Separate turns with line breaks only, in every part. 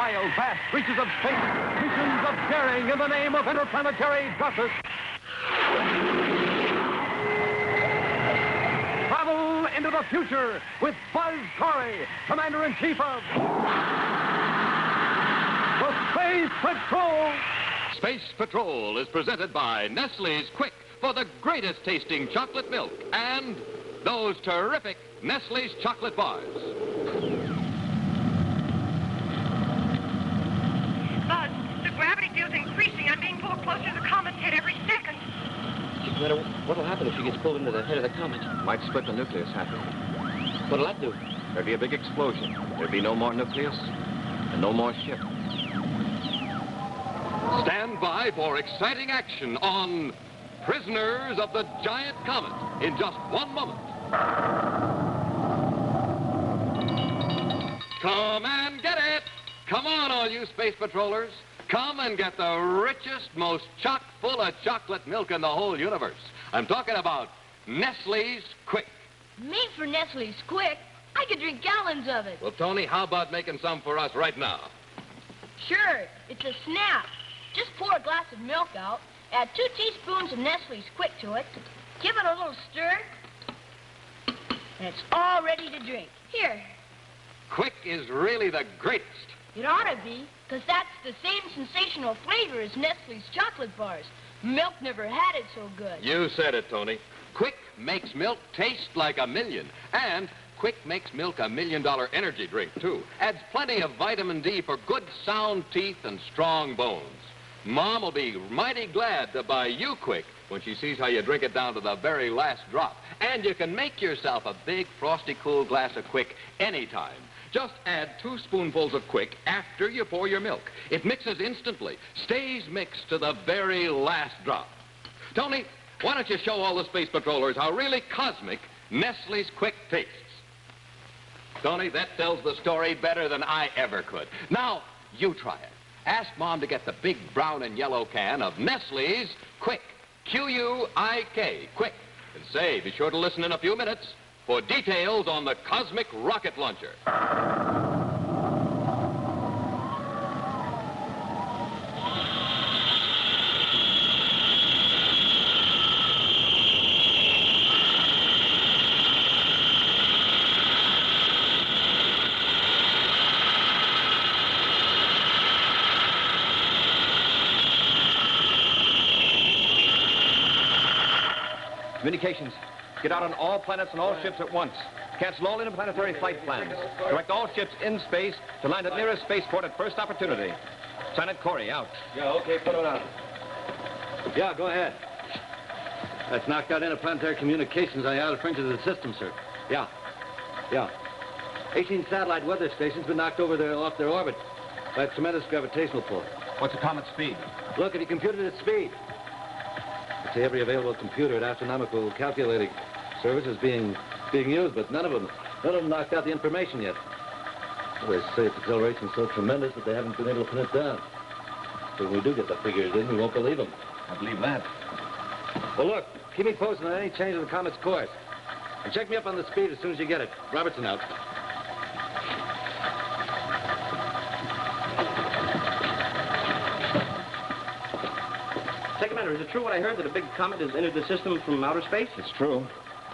wild, vast reaches of space, missions of daring in the name of interplanetary justice. Travel into the future with Buzz Corry, Commander-in-Chief of the Space Patrol.
Space Patrol is presented by Nestle's Quick for the greatest tasting chocolate milk and those terrific Nestle's chocolate bars.
Buzz, the gravity field's increasing. I'm being pulled closer to the comet's head every second.
What'll happen if she gets pulled into the head of the comet?
Might split the nucleus, Happy.
What'll that do?
There'd be a big explosion. There'd be no more nucleus and no more ship.
Stand by for exciting action on Prisoners of the Giant Comet in just 1 moment. Come and get it! Come on, all you space patrollers. Come and get the richest, most chock-full of chocolate milk in the whole universe. I'm talking about Nestle's Quick.
Me for Nestle's Quick? I could drink gallons of it.
Well, Tony, how about making some for us right now?
Sure, it's a snap. Just pour a glass of milk out, add 2 teaspoons of Nestle's Quick to it, give it a little stir, and it's all ready to drink. Here.
Quick is really the greatest.
It ought to be, because that's the same sensational flavor as Nestle's chocolate bars. Milk never had it so good.
You said it, Tony. Quick makes milk taste like a million. And Quick makes milk a $1 million energy drink, too. Adds plenty of vitamin D for good, sound teeth and strong bones. Mom will be mighty glad to buy you Quick when she sees how you drink it down to the very last drop. And you can make yourself a big, frosty, cool glass of Quick anytime. Just add 2 spoonfuls of Quick after you pour your milk. It mixes instantly, stays mixed to the very last drop. Tony, why don't you show all the space patrollers how really cosmic Nestle's Quick tastes? Tony, that tells the story better than I ever could. Now, you try it. Ask Mom to get the big brown and yellow can of Nestle's Quick. Q-U-I-K, Quick. And say, be sure to listen in a few minutes for details on the cosmic rocket launcher.
Communications. Get out on all planets and all ships at once. Cancel all interplanetary flight plans. Direct all ships in space to land at nearest spaceport at first opportunity. Lieutenant Corry, out.
Yeah, okay, put it out. Yeah, go ahead. That's knocked out interplanetary communications on the outer fringes of the system, sir. Yeah. 18 satellite weather stations been knocked off their orbit by a tremendous gravitational pull.
What's the comet's speed?
Look, have you computed its speed? I'd say every available computer and astronomical calculating service is being used, but none of them knocked out the information yet. Well, they say its acceleration is so tremendous that they haven't been able to pin it down. So when we do get the figures in, we won't believe them.
I believe that.
Well, look, keep me posted on any change in the comet's course. And check me up on the speed as soon as you get it. Robertson out.
Say, Commander, is it true what I heard that a big comet has entered the system from outer space?
It's true.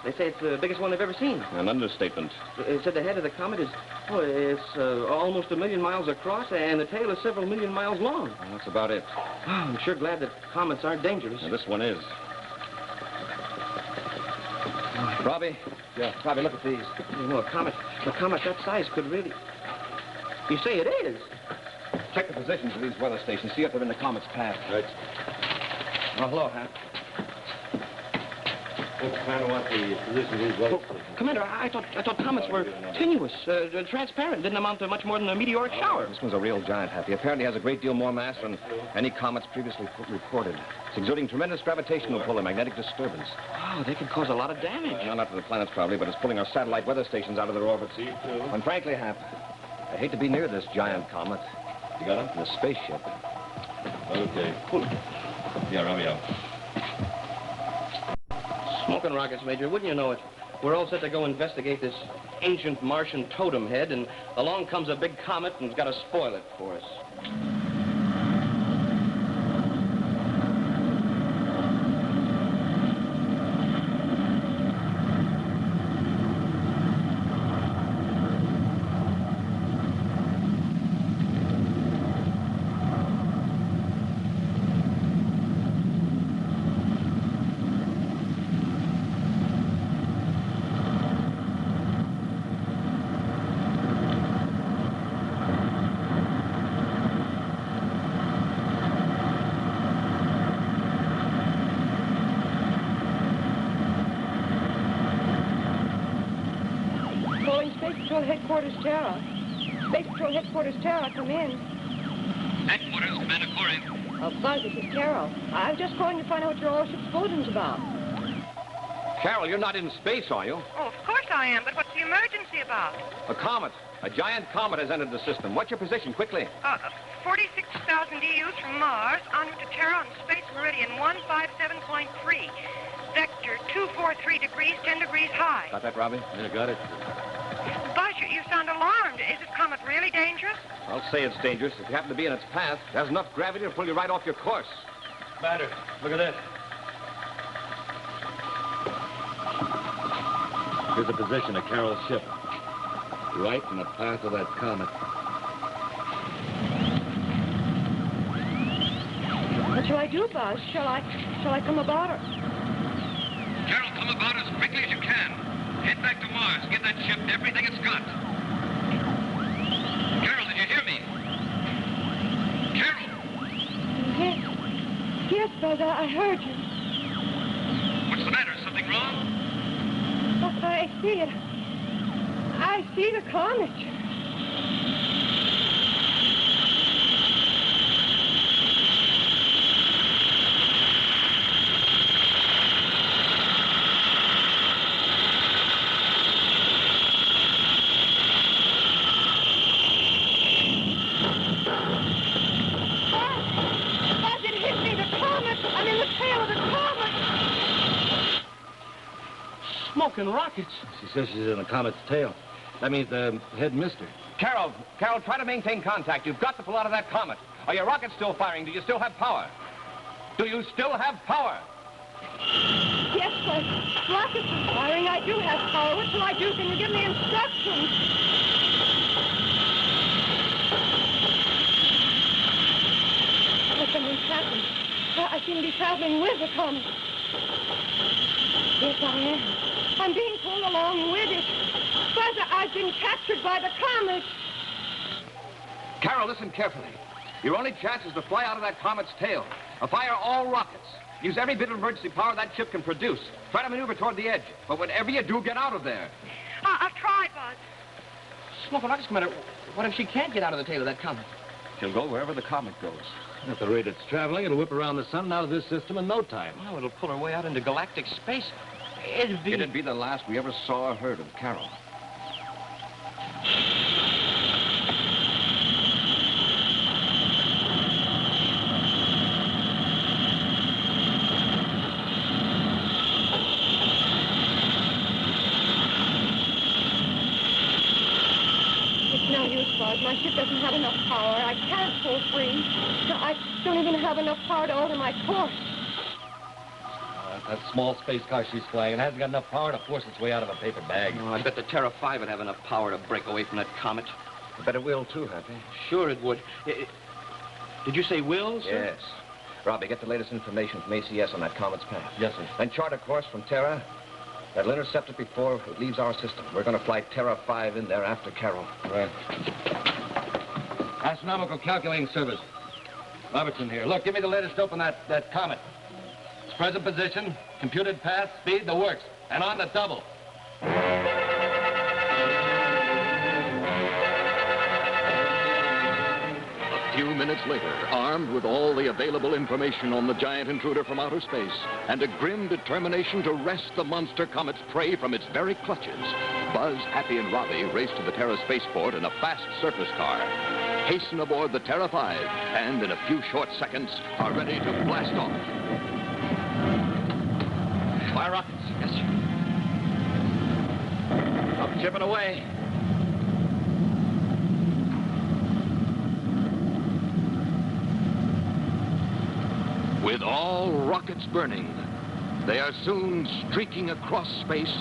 They say it's the biggest one they've ever seen.
An understatement.
It said the head of the comet is, almost 1 million miles across, and the tail is several million miles long.
Well, that's about it.
Oh, I'm sure glad that comets aren't dangerous.
Now, this one is. Robie? Yeah, Robie, look at these.
You know, a comet that size could really... You say it is?
Check the positions of these weather stations. See if they're in the comet's path. Right. Oh, hello, Hap.
Commander wants the position of these weather stations.
Commander, I thought comets were tenuous, transparent, didn't amount to much more than a meteoric shower.
This one's a real giant, Happy. Apparently has a great deal more mass than any comets previously reported. It's exerting tremendous gravitational pull and magnetic disturbance.
Oh, they could cause a lot of damage.
No, not to the planets, probably, but it's pulling our satellite weather stations out of their orbits. And frankly, Hap, I hate to be near this giant comet. You got him? In a spaceship.
Okay.
Yeah, Robbie, out.
Smoking rockets, Major. Wouldn't you know it? We're all set to go investigate this ancient Martian totem head, and along comes a big comet and's got to spoil it for us.
Headquarters Terra. Space Patrol Headquarters Terra, come in.
Headquarters, Commander Corry.
Buzz, this is Carol. I'm just calling to find out what your all-ship's bulletin's about.
Carol, you're not in space, are you?
Oh, of course I am, but what's the emergency about?
A comet. A giant comet has entered the system. What's your position, quickly?
46,000 EUs from Mars, en route to Terra on space meridian 157.3. Vector 243 degrees, 10 degrees high.
Got that, Robie?
Yeah, got it.
Buzz, you sound alarmed. Is this comet really dangerous?
I'll say it's dangerous. If you happen to be in its path, it has enough gravity to pull you right off your course.
Commander, look at this.
Here's the position of Carol's ship. Right in the path of that comet.
What shall I do, Buzz? Shall I come aboard her?
Carol, come about as quickly as you can. Head back to Mars. Give that ship everything it's got. Carol, did you hear me? Carol!
Yes, Buzz, I heard you.
What's the matter? Something wrong?
I see it. I see the comet.
Smoking rockets.
She says she's in the comet's tail. That means the head mister.
Carol, try to maintain contact. You've got to pull out of that comet. Are your rockets still firing? Do you still have power? Do you still have power?
Yes, Buzz. Rockets are firing. I do have power. What shall I do? Can you give me instructions? Something's happened. I seem to be traveling with the comet. Yes, I am. I'm being pulled along with it. Buzz, I've been captured by the comet.
Carol, listen carefully. Your only chance is to fly out of that comet's tail. Fire all rockets. Use every bit of emergency power that ship can produce. Try to maneuver toward the edge. But whatever you do, get out of there.
I'll try, Buzz.
Smoking rockets, Commander. What if she can't get out of the tail of that comet?
She'll go wherever the comet goes.
At the rate it's traveling, it'll whip around the sun and out of this system in no time.
Well, it'll pull her way out into galactic space. It'd
be the last we ever saw or heard of Carol.
It's no use, Buzz. My ship doesn't have enough power. I can't pull free. I don't even have enough power to alter my course.
That small space car she's flying hasn't got enough power to force its way out of a paper bag.
Oh, I bet the Terra 5 would have enough power to break away from that comet.
I bet it will, too, Happy.
Sure it would. Did you say will, sir?
Yes. Robbie, get the latest information from ACS on that comet's path.
Yes, sir.
Then chart a course from Terra. That'll intercept it before it leaves our system. We're going to fly Terra 5 in there after Carol.
Right. Astronomical calculating service. Robertson here. Look, give me the latest dope on that comet. Its present position, computed path, speed, the works. And on the double.
A few minutes later, armed with all the available information on the giant intruder from outer space and a grim determination to wrest the monster comet's prey from its very clutches, Buzz, Happy, and Robie race to the Terra spaceport in a fast surface car, hasten aboard the Terra 5, and in a few short seconds are ready to blast off.
Fire rockets. Yes, sir.
Chipping away.
With all rockets burning, they are soon streaking across space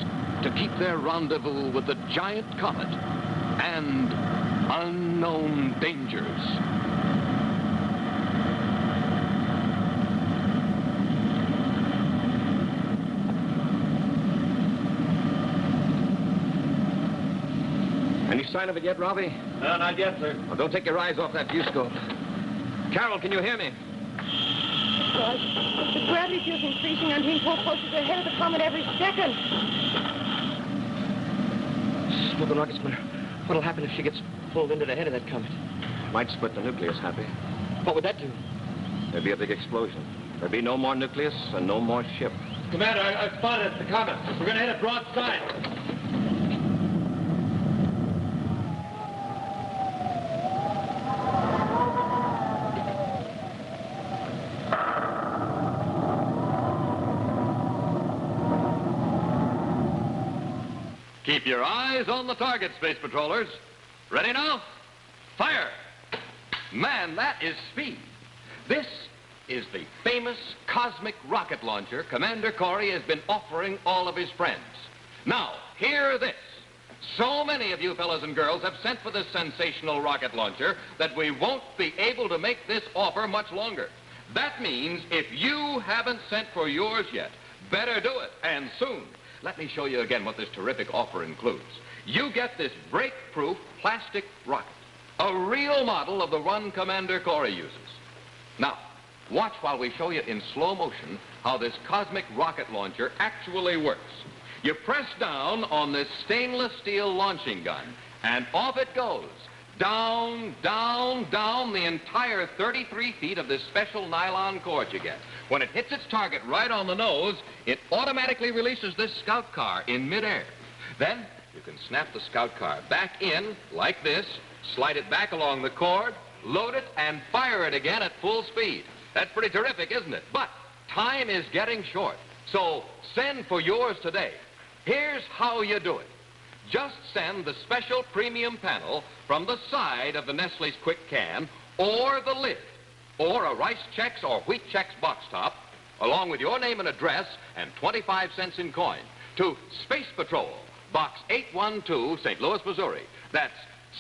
to keep their rendezvous with the giant comet and unknown dangers.
Any sign of it yet, Robie?
No, not yet, sir.
Well, don't take your eyes off that viewscope. Carol, can you hear me?
Buzz, the gravity field's increasing. I'm being pulled closer to the head of the comet every second.
Slow the rocket spinner. What'll happen if she gets pulled into the head of that comet?
Might split the nucleus, Happy.
What would that do?
There'd be a big explosion. There'd be no more nucleus and no more ship.
Commander, I spotted the comet. We're going to hit it broadside.
Keep your eyes on the target, Space Patrollers. Ready now? Fire! Man, that is speed. This is the famous cosmic rocket launcher Commander Corry has been offering all of his friends. Now, hear this. So many of you fellas and girls have sent for this sensational rocket launcher that we won't be able to make this offer much longer. That means if you haven't sent for yours yet, better do it, and soon. Let me show you again what this terrific offer includes. You get this break-proof plastic rocket, a real model of the one Commander Corry uses. Now, watch while we show you in slow motion how this cosmic rocket launcher actually works. You press down on this stainless steel launching gun, and off it goes. Down, down, down the entire 33 feet of this special nylon cord you get. When it hits its target right on the nose, it automatically releases this scout car in midair. Then you can snap the scout car back in like this, slide it back along the cord, load it, and fire it again at full speed. That's pretty terrific, isn't it? But time is getting short, so send for yours today. Here's how you do it. Just send the special premium panel from the side of the Nestle's Quick Can, or the lid, or a Rice Chex or Wheat Chex box top, along with your name and address and 25 cents in coin, to Space Patrol, Box 812, St. Louis, Missouri. That's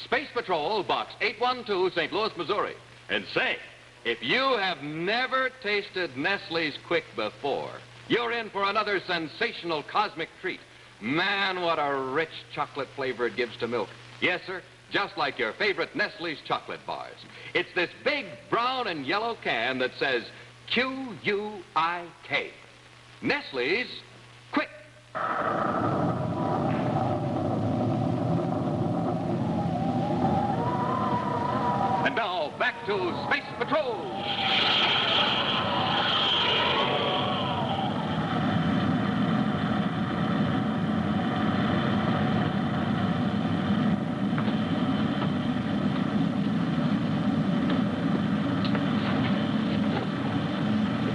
Space Patrol, Box 812, St. Louis, Missouri. And say, if you have never tasted Nestle's Quick before, you're in for another sensational cosmic treat. Man, what a rich chocolate flavor it gives to milk. Yes, sir, just like your favorite Nestle's chocolate bars. It's this big brown and yellow can that says Q-U-I-K. Nestle's Quick. And now, back to Space Patrol.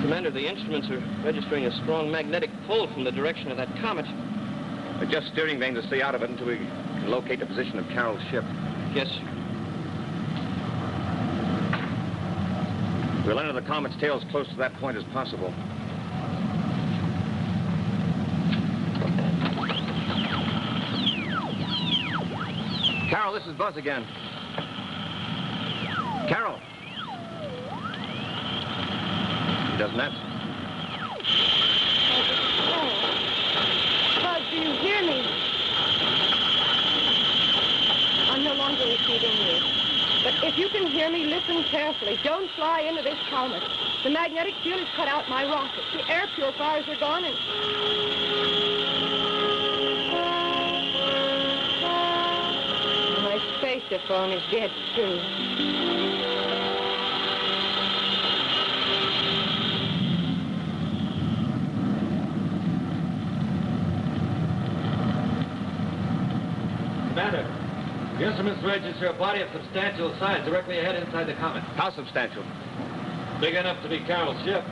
Commander, the instruments are registering a strong magnetic pull from the direction of that comet.
Adjust steering vane to stay out of it until we can locate the position of Carol's ship.
Yes, sir.
We'll enter the comet's tail as close to that point as possible. Carol, this is Buzz again. Carol. He doesn't answer.
Buzz, do you hear me? I'm no longer receiving you. But if you can hear me, listen carefully. Don't fly into this comet. The magnetic field has cut out my rocket. The air purifiers are gone and... My spaceophone is dead, too.
Commander, the instruments register a body of substantial size directly ahead inside the comet.
How substantial?
Big enough to be Carol's ship.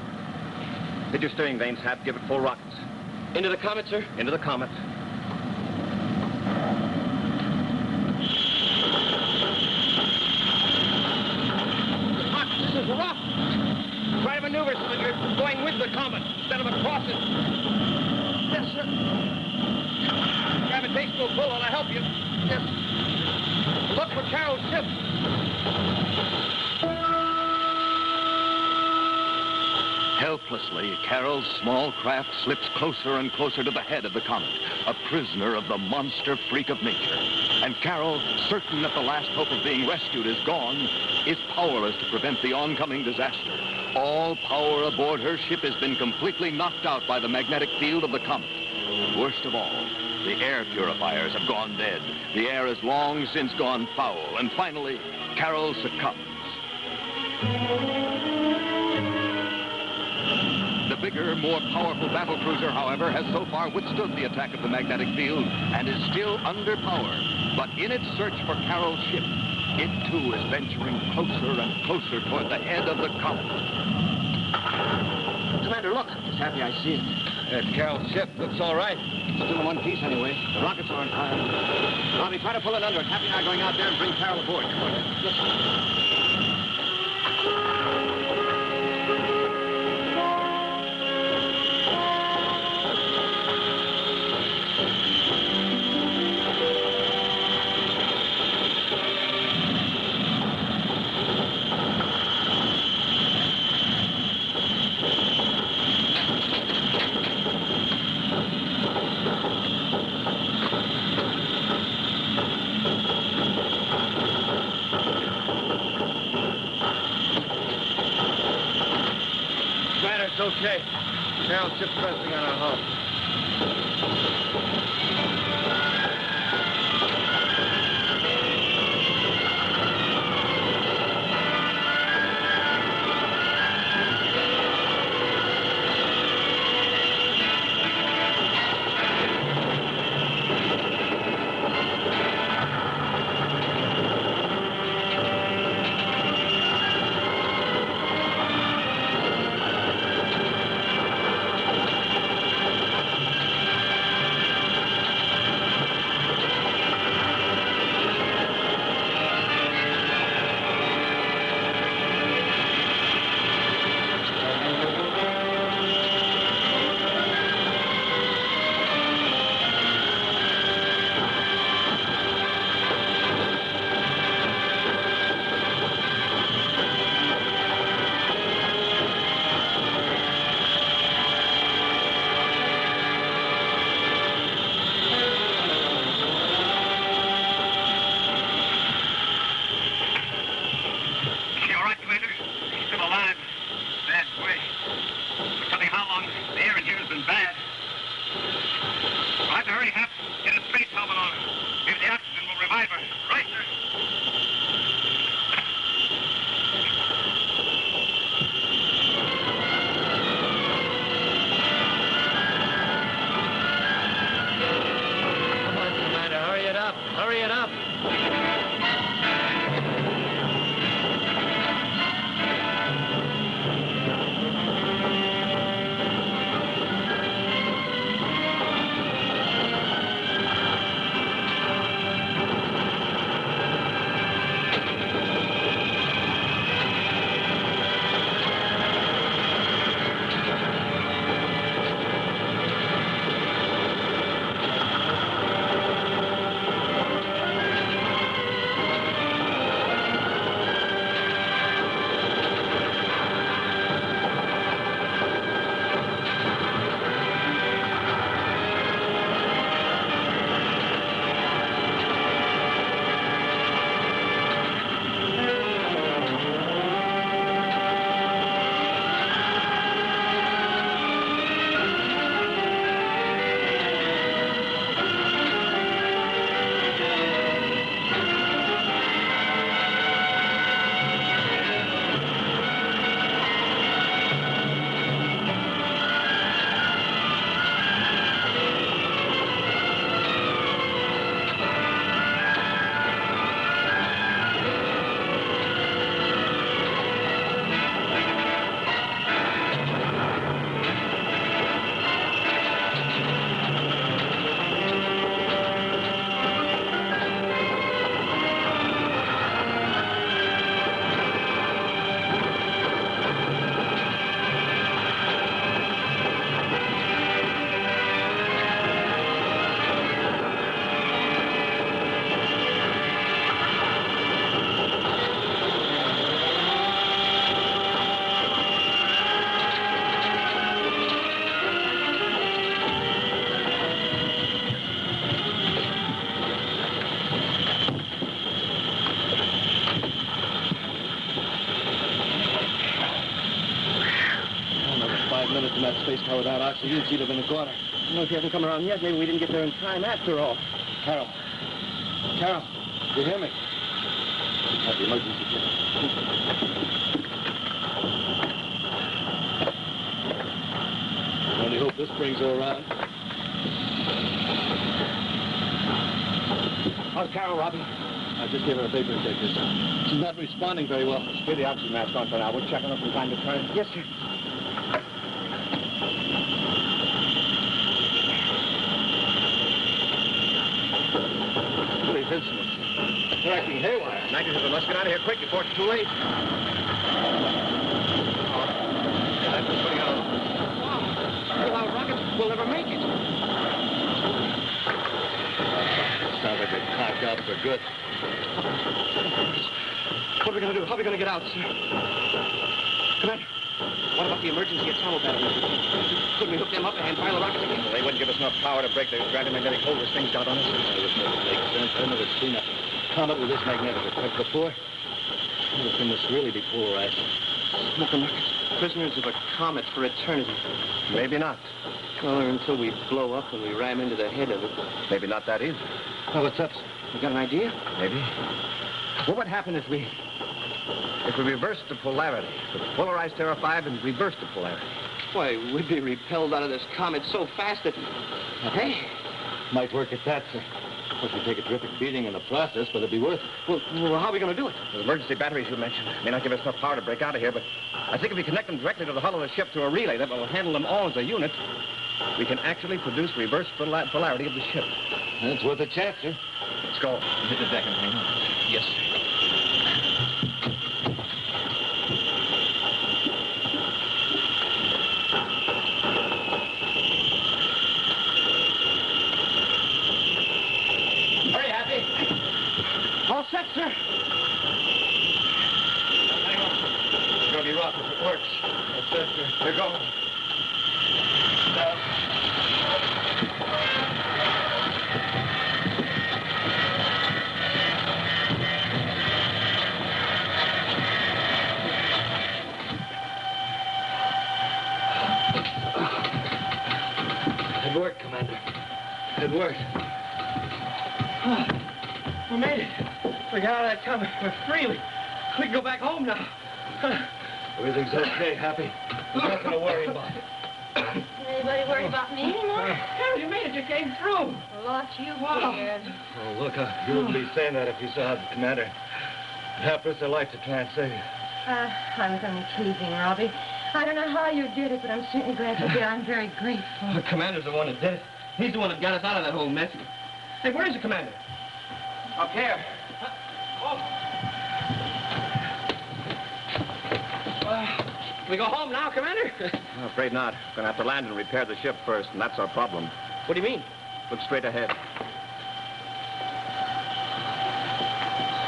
Hit your steering vanes, Hap. Give it full rockets.
Into the comet, sir?
Into the comet. There's a rock. Try to maneuver so that you're going with the Comet instead of across it. Yes, sir. Gravitational pull ought to help you. Yes. Look for Carol's ship.
Helplessly, Carol's small craft slips closer and closer to the head of the Comet, a prisoner of the monster freak of nature. And Carol, certain that the last hope of being rescued is gone, is powerless to prevent the oncoming disaster. All power aboard her ship has been completely knocked out by the magnetic field of the Comet. Worst of all, the air purifiers have gone dead. The air has long since gone foul. And finally, Carol succumbs. The bigger, more powerful battlecruiser, however, has so far withstood the attack of the magnetic field and is still under power. But in its search for Carol's ship, it too is venturing closer and closer toward the head of the Comet.
Commander, look. Just happy I see it.
That's Carol's ship. Looks all right.
Still in one piece anyway. The rockets aren't fired.
Robie, try to pull it under. Happy and I are going out there and bring Carol aboard. Come on.
Yes, sir.
It's okay. Carol's ship's resting on our hull.
that space car without oxygen, she'd have been a corner.
No, if he hasn't come around yet, maybe we didn't get there in time after all.
Carol. Carol, you hear me? Have the emergency kit. I only hope this brings her around.
How's Carol, Robie?
I just gave her a vapor injector. She's not responding very well.
Get the oxygen mask on for now. We'll check on her from time to time. Yes, sir.
These instruments. They're acting haywire.
Nitrogen, let's get out of here quick before it's too late. That's what's putting out.
Without rockets, we'll never make it.
Sounds like they've cocked out for good.
What are we going to do? How are we going to get out, sir? Commander, what about the emergency tunnel batteries? Couldn't we hook them up and fire the rockets again?
They wouldn't give us enough power to break the gravity-magnetic hold this thing's got on us.
This doesn't make sense. I've never seen a comet with this magnetic effect before. How can this really be polarized?
Smoking rockets. Prisoners of a comet for eternity.
Maybe not.
Well, or until we blow up and we ram into the head of it.
Maybe not that either.
Oh, what's up, sir?
You got an idea?
Maybe.
What would happen if we
reversed the polarity? If we polarized Terra 5 and reversed the polarity.
Why, we'd be repelled out of this comet so fast that... Hey,
Might work at that, sir. Of course, we take a terrific beating in the process, but it'd be worth it.
well, how are we going to do it?
The emergency batteries you mentioned may not give us enough power to break out of here, but I think if we connect them directly to the hull of the ship through a relay that will handle them all as a unit, we can actually produce reverse polarity of the ship.
It's worth a chance, sir.
Let's go.
Hit the deck and hang on. Yes, sir.
Hurry, Happy.
All set, sir.
Hang on. It's going to be rough if it works.
That's it, sir.
Here goes. Down.
It worked, Commander. It worked.
Oh, we made it. We got out of that comet. We're free. We can go back home now.
Everything's okay, Happy. There's nothing to worry about.
Anybody worried about me anymore?
Carol, you made it. You came through.
A lot you
Wow.
did.
Oh, look, you wouldn't be saying that if you saw the Commander. It half risked their life to try and save you.
I was only teasing, Robbie. I don't know how you did it, but I'm certainly glad you did. I'm very grateful.
The commander's the one that did it. He's the one that got us out of that whole mess. Hey, where is the commander? Up here. We go home now, Commander?
I'm afraid not. We're going to have to land and repair the ship first, and that's our problem.
What do you mean?
Look straight ahead.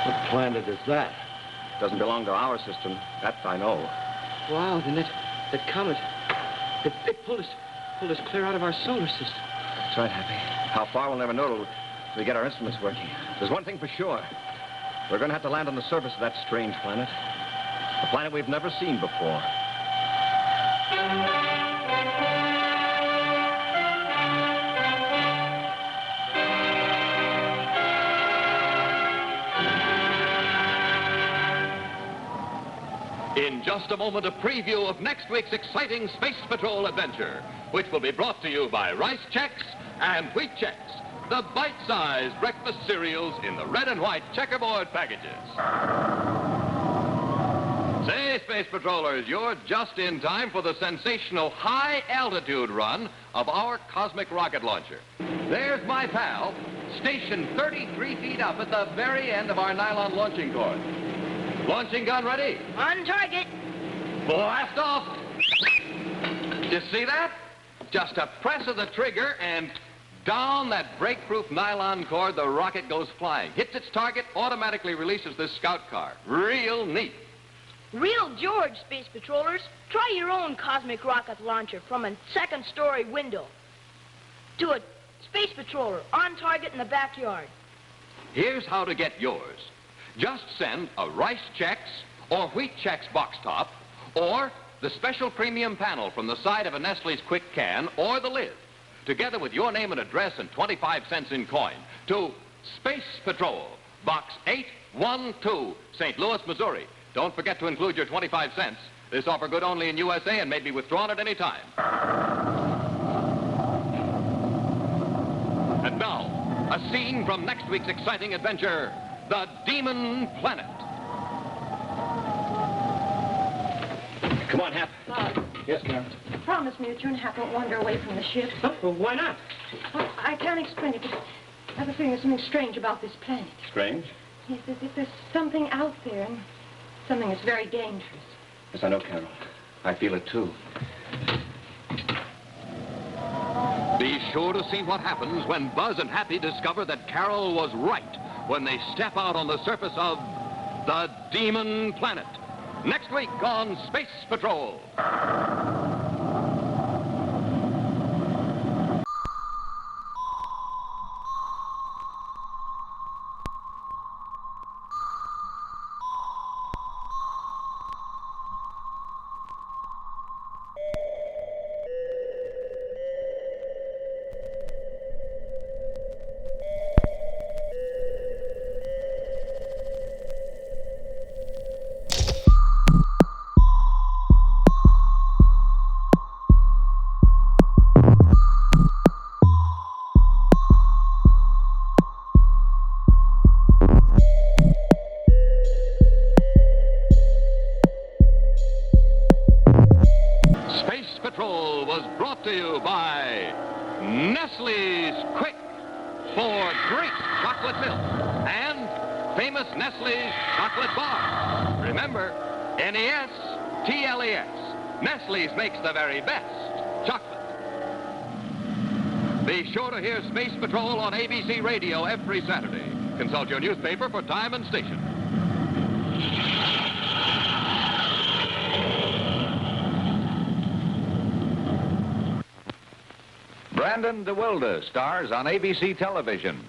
What planet is that?
Doesn't belong to our system. That I know.
Wow, then that comet, it pulled us clear out of our solar system.
That's right, Happy. How far, we'll never know till we get our instruments working. There's one thing for sure. We're going to have to land on the surface of that strange planet. A planet we've never seen before.
In just a moment, a preview of next week's exciting Space Patrol adventure, which will be brought to you by Rice Chex and Wheat Chex, the bite-sized breakfast cereals in the red and white checkerboard packages. Say, Space Patrollers, you're just in time for the sensational high-altitude run of our cosmic rocket launcher. There's my pal, stationed 33 feet up at the very end of our nylon launching cord. Launching gun ready?
On target.
Blast off! You see that? Just a press of the trigger and down that break-proof nylon cord, the rocket goes flying. Hits its target, automatically releases this scout car. Real neat.
Real George, Space Patrollers. Try your own cosmic rocket launcher from a second-story window. To a Space Patroller on target in the backyard.
Here's how to get yours. Just send a Rice Chex or Wheat Chex box top or the special premium panel from the side of a Nestle's Quick can or the lid, together with your name and address and 25 cents in coin, to Space Patrol, Box 812, St. Louis, Missouri. Don't forget to include your 25 cents. This offer good only in USA and may be withdrawn at any time. And now, a scene from next week's exciting adventure, The Demon Planet.
Come on, Hap. Yes, ma'am.
Promise me that you and Hap won't wander away from the ship.
Oh, well, why not?
Well, I can't explain it, but I have a feeling there's something strange about this planet.
Strange?
Yes, there's something out there, and something that's very dangerous.
Yes, I know, Carol. I feel it, too.
Be sure to see what happens when Buzz and Happy discover that Carol was right when they step out on the surface of the Demon Planet. Next week on Space Patrol. Space Patrol was brought to you by Nestle's Quick for great chocolate milk and famous Nestle's chocolate bar. Remember, N-E-S-T-L-E-S. Nestle's makes the very best chocolate. Be sure to hear Space Patrol on ABC Radio every Saturday. Consult your newspaper for time and station.
Brandon DeWilde stars on ABC television.